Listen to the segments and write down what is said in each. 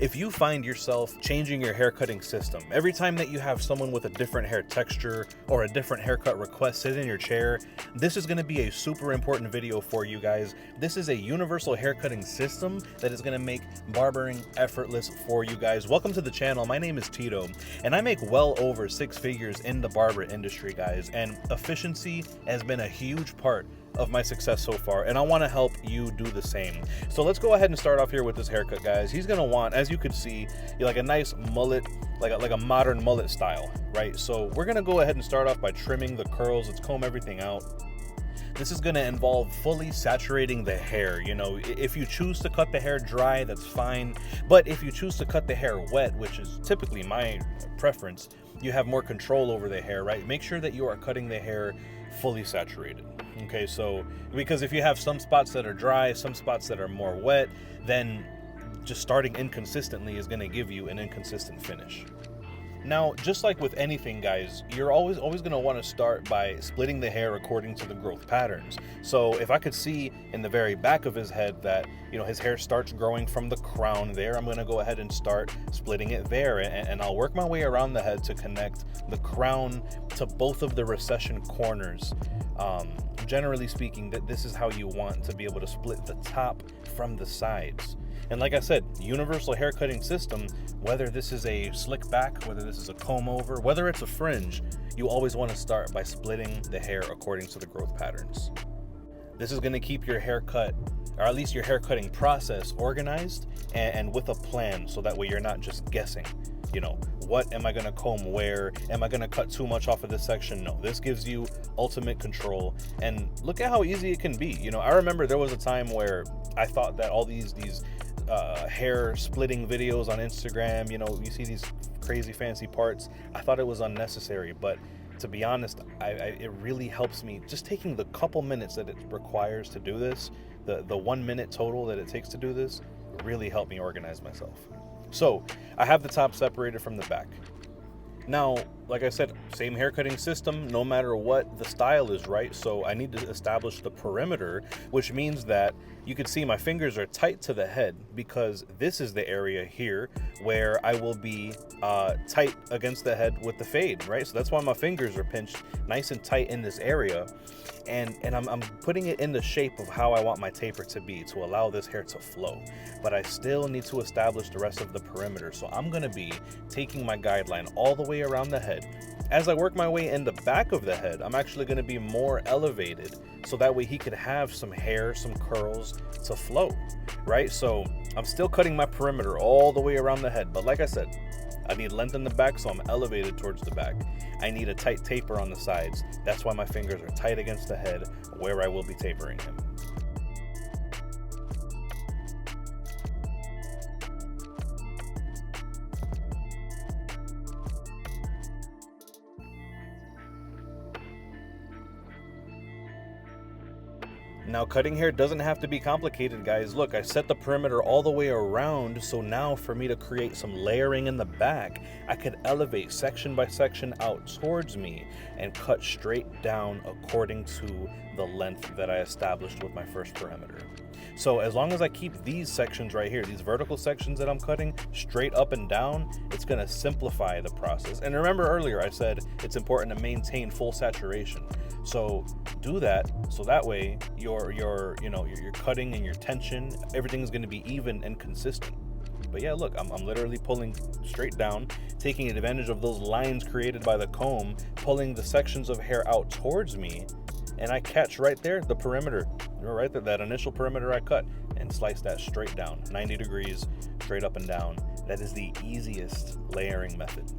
If you find yourself changing your haircutting system, every time that you have someone with a different hair texture or a different haircut request sit in your chair, this is going to be a super important video for you guys. This is a universal haircutting system that is going to make barbering effortless for you guys. Welcome to the channel. My name is Tito, and I make well over 6 figures in the barber industry, guys, and efficiency has been a huge part of my success so far, and I want to help you do the same. So let's go ahead and start off here with this haircut, guys. He's gonna want, as you could see, like a nice mullet, like a modern mullet style, right? So we're gonna go ahead and start off by trimming the curls. Let's comb everything out. This is going to involve fully saturating the hair. You know, if you choose to cut the hair dry, that's fine. But if you choose to cut the hair wet, which is typically my preference, you have more control over the hair, right? Make sure that you are cutting the hair fully saturated. Okay, so because if you have some spots that are dry, some spots that are more wet, then just starting inconsistently is going to give you an inconsistent finish. Now, just like with anything, guys, you're always going to want to start by splitting the hair according to the growth patterns. So if I could see in the very back of his head that, you know, his hair starts growing from the crown there, I'm going to go ahead and start splitting it there. And I'll work my way around the head to connect the crown to both of the recession corners. Generally speaking, that this is how you want to be able to split the top from the sides. And like I said, universal haircutting system, whether this is a slick back, whether this is a comb over, whether it's a fringe, you always want to start by splitting the hair according to the growth patterns. This is going to keep your haircut, or at least your haircutting process, organized and with a plan, so that way you're not just guessing. You know, what am I going to comb where? Am I going to cut too much off of this section? No, this gives you ultimate control. And look at how easy it can be. You know, I remember there was a time where I thought that all these hair splitting videos on Instagram, you know, you see these crazy fancy parts, I thought it was unnecessary. But to be honest, it really helps me. Just taking the couple minutes that it requires to do this, the 1 minute total that it takes to do this, really helped me organize myself. So I have the top separated from the back. Now, like I said, same haircutting system, no matter what the style is, right? So I need to establish the perimeter, which means that you can see my fingers are tight to the head, because this is the area here where I will be tight against the head with the fade, right? So that's why my fingers are pinched nice and tight in this area. And I'm putting it in the shape of how I want my taper to be, to allow this hair to flow. But I still need to establish the rest of the perimeter. So I'm gonna be taking my guideline all the way around the head. As I work my way in the back of the head, I'm actually gonna be more elevated, so that way he could have some hair, some curls to flow, right? So I'm still cutting my perimeter all the way around the head. But like I said, I need length in the back, so I'm elevated towards the back. I need a tight taper on the sides. That's why my fingers are tight against the head where I will be tapering him. Now, cutting hair doesn't have to be complicated, guys. Look, I set the perimeter all the way around, so now for me to create some layering in the back, I could elevate section by section out towards me and cut straight down according to the length that I established with my first perimeter. So as long as I keep these sections right here, these vertical sections that I'm cutting straight up and down, it's going to simplify the process. And remember earlier I said it's important to maintain full saturation. So do that, so that way your cutting and your tension, everything is going to be even and consistent. But yeah, look, I'm literally pulling straight down, taking advantage of those lines created by the comb, pulling the sections of hair out towards me, and I catch right there the perimeter, right there, that initial perimeter I cut, and slice that straight down, 90 degrees, straight up and down. That is the easiest layering method.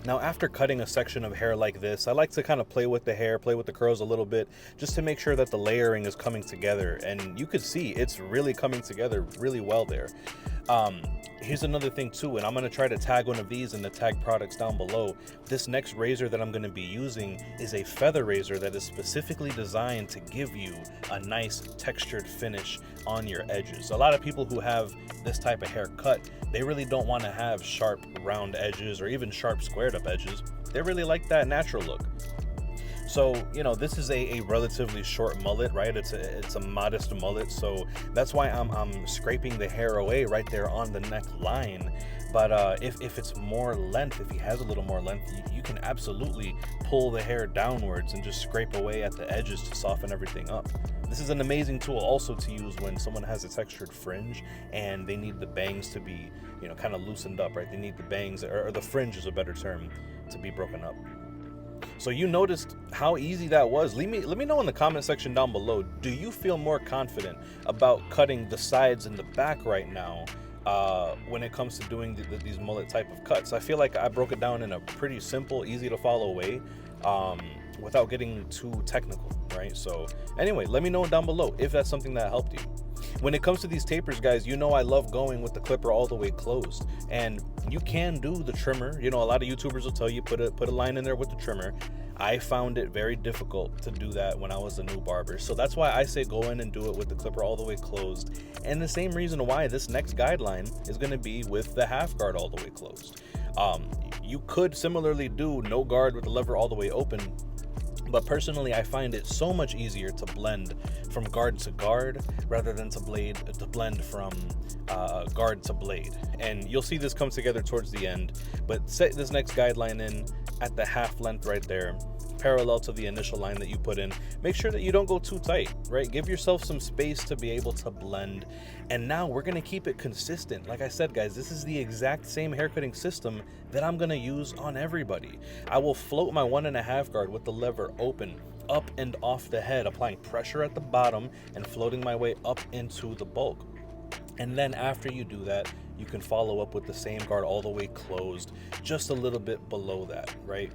Now, after cutting a section of hair like this, I like to kind of play with the hair, play with the curls a little bit, just to make sure that the layering is coming together. And you could see it's really coming together really well there. Here's another thing too, and I'm going to try to tag one of these in the tag products down below. This next razor that I'm going to be using is a feather razor that is specifically designed to give you a nice textured finish on your edges. A lot of people who have this type of haircut, they really don't want to have sharp round edges or even sharp squared up edges. They really like that natural look. So, you know, this is a relatively short mullet, right? It's a modest mullet, so that's why I'm scraping the hair away right there on the neckline. But if it's more length, if he has a little more length, you can absolutely pull the hair downwards and just scrape away at the edges to soften everything up. This is an amazing tool also to use when someone has a textured fringe and they need the bangs to be, you know, kind of loosened up, right? They need the bangs, or the fringe is a better term, to be broken up. So you noticed how easy that was. Let me know in the comment section down below, do you feel more confident about cutting the sides and the back right now when it comes to doing these mullet type of cuts? I feel like I broke it down in a pretty simple, easy to follow way without getting too technical, right? So anyway, let me know down below if that's something that helped you. When it comes to these tapers, guys, you know I love going with the clipper all the way closed, and you can do the trimmer. You know, a lot of YouTubers will tell you put a line in there with the trimmer. I found it very difficult to do that when I was a new barber, so that's why I say go in and do it with the clipper all the way closed. And the same reason why this next guideline is going to be with the half guard all the way closed. You could similarly do no guard with the lever all the way open, but personally I find it so much easier to blend from guard to guard rather than to blend from guard to blade. And you'll see this come together towards the end, but set this next guideline in at the half length right there, parallel to the initial line that you put in. Make sure that you don't go too tight, right? Give yourself some space to be able to blend. And now we're going to keep it consistent. Like I said, guys, this is the exact same haircutting system that I'm going to use on everybody. I will float my 1.5 guard with the lever open up and off the head, applying pressure at the bottom and floating my way up into the bulk. And then after you do that, you can follow up with the same guard all the way closed, just a little bit below that, right?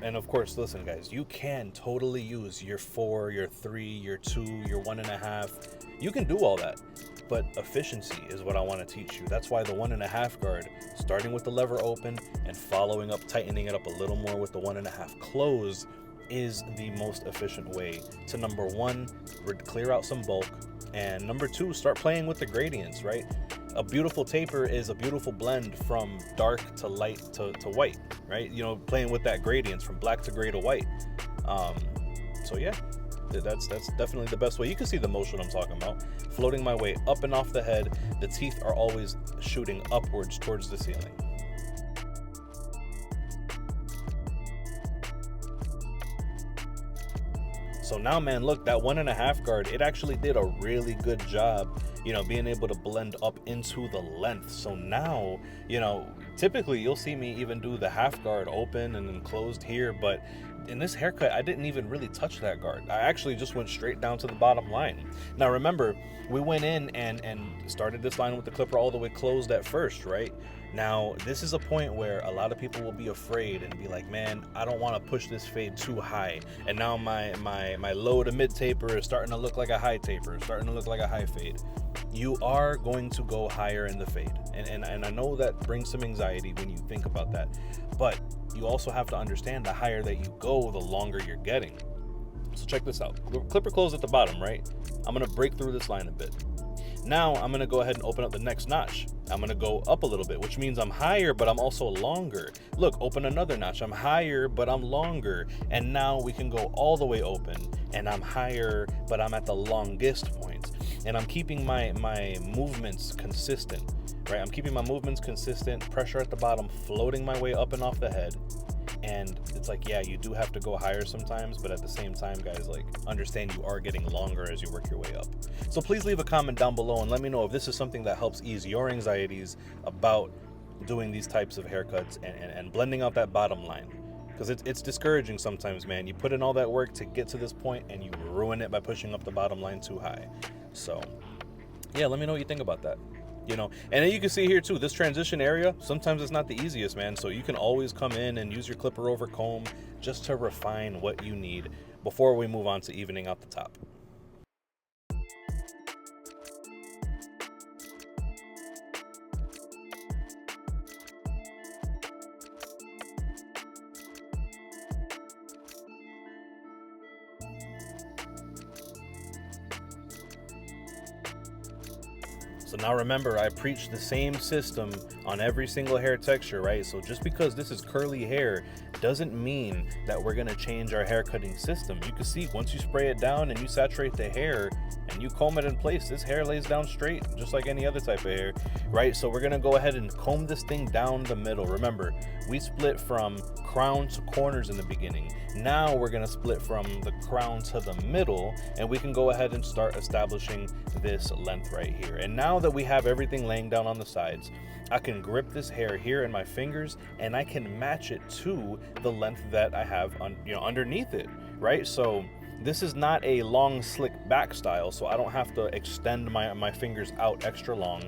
And of course, listen, guys, you can totally use your 4, your 3, your 2, your 1.5. You can do all that, but efficiency is what I want to teach you. That's why the 1.5 guard, starting with the lever open and following up, tightening it up a little more with the 1.5 closed, is the most efficient way to, number one, clear out some bulk, and number two, start playing with the gradients, right? A beautiful taper is a beautiful blend from dark to light to white, right? You know, playing with that gradients from black to gray to white. So yeah, that's definitely the best way. You can see the motion I'm talking about. Floating my way up and off the head. The teeth are always shooting upwards towards the ceiling. So now, man, look, that 1.5 guard, it actually did a really good job, you know, being able to blend up into the length. So now, you know, typically you'll see me even do the half guard open and then closed here, but in this haircut, I didn't even really touch that guard. I actually just went straight down to the bottom line. Now, remember, we went in and started this line with the clipper all the way closed at first, right? Now, this is a point where a lot of people will be afraid and be like, man, I don't want to push this fade too high. And now my low to mid taper is starting to look like a high taper, starting to look like a high fade. You are going to go higher in the fade. And I know that brings some anxiety when you think about that. But you also have to understand the higher that you go, the longer you're getting. So check this out. The clipper closed at the bottom, right? I'm going to break through this line a bit. Now I'm going to go ahead and open up the next notch. I'm going to go up a little bit, which means I'm higher, but I'm also longer. Look, open another notch. I'm higher, but I'm longer. And now we can go all the way open, and I'm higher, but I'm at the longest point. And I'm keeping my movements consistent, right? I'm keeping my movements consistent, pressure at the bottom, floating my way up and off the head. And it's like, yeah, you do have to go higher sometimes, but at the same time, guys, like, understand you are getting longer as you work your way up. So please leave a comment down below and let me know if this is something that helps ease your anxieties about doing these types of haircuts and blending out that bottom line. Because it's discouraging sometimes, man. You put in all that work to get to this point and you ruin it by pushing up the bottom line too high. So yeah, let me know what you think about that. you know. And then you can see here too, this transition area, sometimes it's not the easiest, man. So you can always come in and use your clipper over comb just to refine what you need before we move on to evening out the top. So now remember, I preach the same system on every single hair texture, right? So just because this is curly hair doesn't mean that we're gonna change our hair cutting system. You can see once you spray it down and you saturate the hair and you comb it in place, this hair lays down straight, just like any other type of hair, right? So we're gonna go ahead and comb this thing down the middle. Remember, we split from crown to corners in the beginning. Now we're gonna split from the crown to the middle, and we can go ahead and start establishing this length right here. And now that we have everything laying down on the sides, I can grip this hair here in my fingers and I can match it to the length that I have underneath it, right? So this is not a long slick back style, so I don't have to extend my fingers out extra long,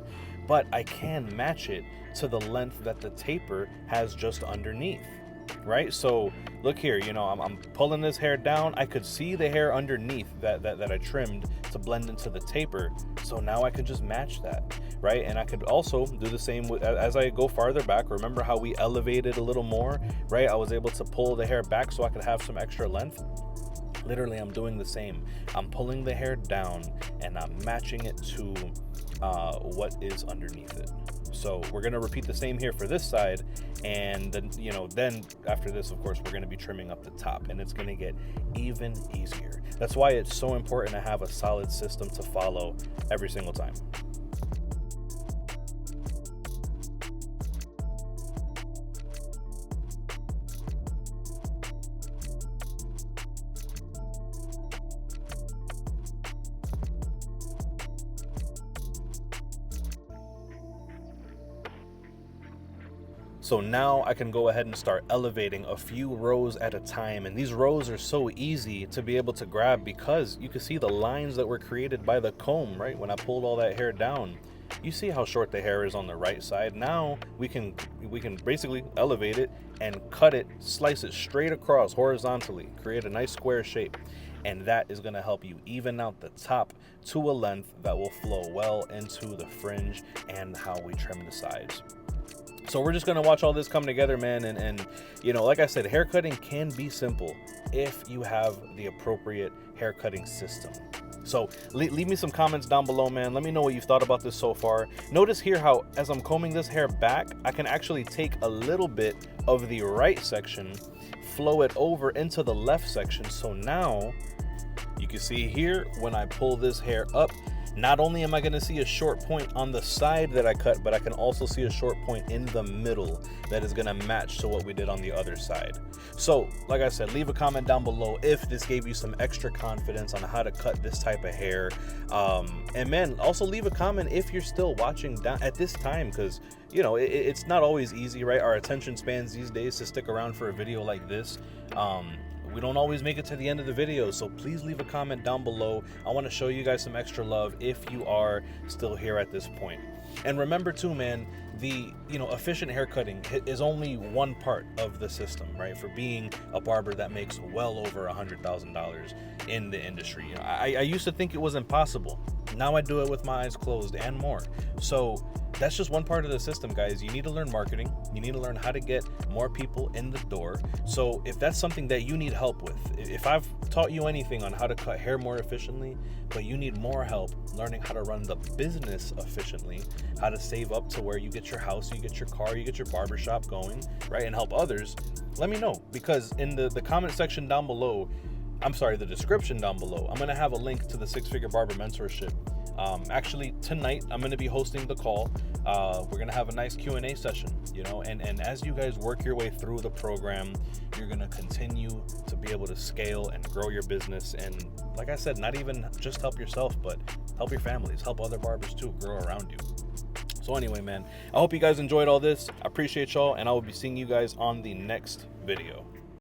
but I can match it to the length that the taper has just underneath, right? So look here, you know, I'm pulling this hair down. I could see the hair underneath that I trimmed to blend into the taper. So now I could just match that, right? And I could also do the same as I go farther back. Remember how we elevated a little more, right? I was able to pull the hair back so I could have some extra length. Literally, I'm doing the same. I'm pulling the hair down and I'm matching it to what is underneath it. So we're going to repeat the same here for this side, and then, you know, then after this, of course, we're going to be trimming up the top, and it's going to get even easier. That's why it's so important to have a solid system to follow every single time. So now I can go ahead and start elevating a few rows at a time. And these rows are so easy to be able to grab because you can see the lines that were created by the comb, right? When I pulled all that hair down, you see how short the hair is on the right side. Now we can basically elevate it and cut it, slice it straight across horizontally, create a nice square shape. And that is going to help you even out the top to a length that will flow well into the fringe and how we trim the sides. So we're just going to watch all this come together, man. And you know, like I said, haircutting can be simple if you have the appropriate haircutting system. So leave me some comments down below, man. Let me know what you've thought about this so far. Notice here how as I'm combing this hair back, I can actually take a little bit of the right section, flow it over into the left section. So now you can see here when I pull this hair up, not only am I going to see a short point on the side that I cut, but I can also see a short point in the middle that is going to match to what we did on the other side. So, like I said, leave a comment down below if this gave you some extra confidence on how to cut this type of hair. And man, also leave a comment if you're still watching down at this time, because, you know, it's not always easy, right? Our attention spans these days to stick around for a video like this. We don't always make it to the end of the video, so please leave a comment down below. I want to show you guys some extra love if you are still here at this point. And remember too, man, the efficient haircutting is only one part of the system, right? For being a barber that makes well over $100,000 in the industry. You know, I used to think it was impossible. Now I do it with my eyes closed and more. So that's just one part of the system, guys. You need to learn marketing. You need to learn how to get more people in the door. So if that's something that you need help with, if I've taught you anything on how to cut hair more efficiently, but you need more help learning how to run the business efficiently, how to save up to where you get your house, you get your car, you get your barbershop going, right, and help others, let me know. Because in the comment section down below, the description down below, I'm going to have a link to the 6-Figure Barber Mentorship. Actually, tonight, I'm going to be hosting the call. We're going to have a nice Q&A session, you know, and as you guys work your way through the program, you're going to continue to be able to scale and grow your business. And like I said, not even just help yourself, but help your families, help other barbers too, grow around you. So anyway, man, I hope you guys enjoyed all this. I appreciate y'all, and I will be seeing you guys on the next video.